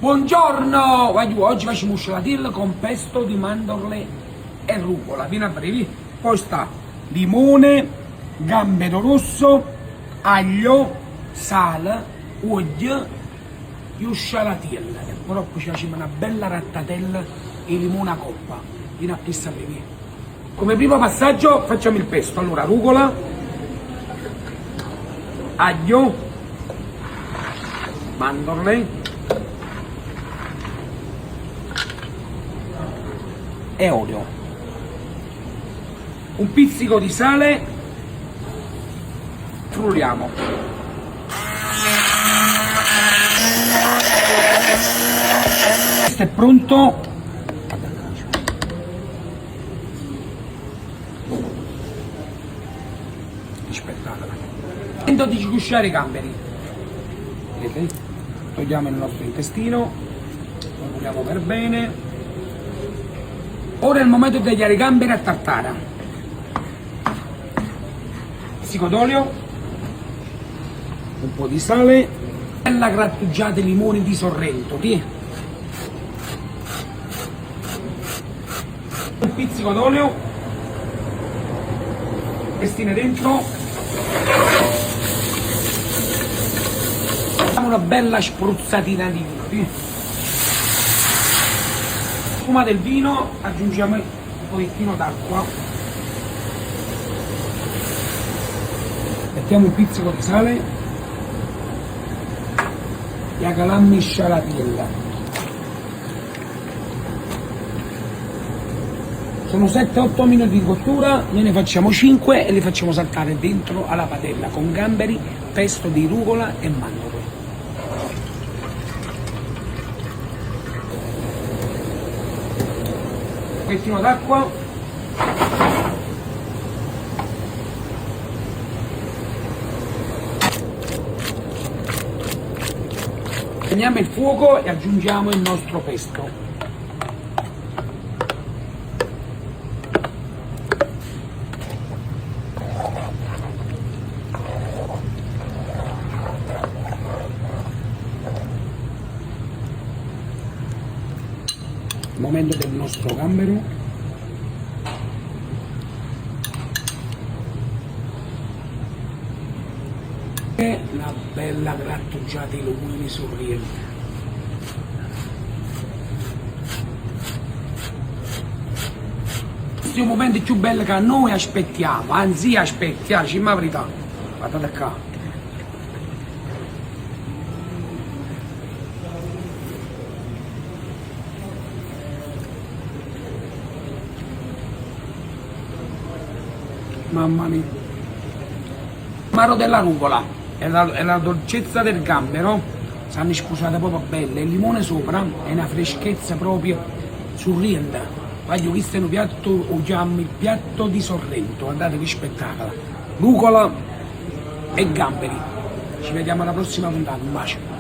Buongiorno! Oggi facciamo scialatiel con pesto di mandorle e rucola. Vieni a brevi. Poi sta limone, gambero rosso, aglio, sale, olio e scialatiel. E poi ci facciamo una bella rattatella e limone a coppa. Vieni a pista brevi. Come primo passaggio facciamo il pesto. Allora, rucola, aglio, mandorle e olio, un pizzico di sale, frulliamo. Questo è pronto. Aspettatela. 110 cucchiai i gamberi. Vedete? Togliamo il nostro intestino, lo puliamo per bene. Ora è il momento di tagliare i gamberi a tartara. Pizzico d'olio, un po' di sale, bella grattugiata di limoni di Sorrento, un pizzico d'olio, pestine dentro, una bella spruzzatina di vino. Sfuma del vino, aggiungiamo un pochettino d'acqua, mettiamo un pizzico di sale e la calammi scialatiella. Sono 7-8 minuti di cottura, noi ne facciamo 5 e li facciamo saltare dentro alla padella con gamberi, pesto di rucola e mandorle. Un pochettino d'acqua, spegniamo il fuoco e aggiungiamo il nostro pesto. Il momento del nostro gambero, e una bella grattugiata di lumini sorriente. Questo è un momento più bello che noi aspettiamo, anzi aspettiamo, la verità. Guardate qua. Mamma mia, l'amaro della rucola e la dolcezza del gambero sanno scusate proprio belle, il limone sopra è una freschezza proprio sorriente. Voglio questo è un piatto, lo chiamo il piatto di Sorrento, guardate che spettacolo, rucola e gamberi. Ci vediamo alla prossima puntata, un bacio.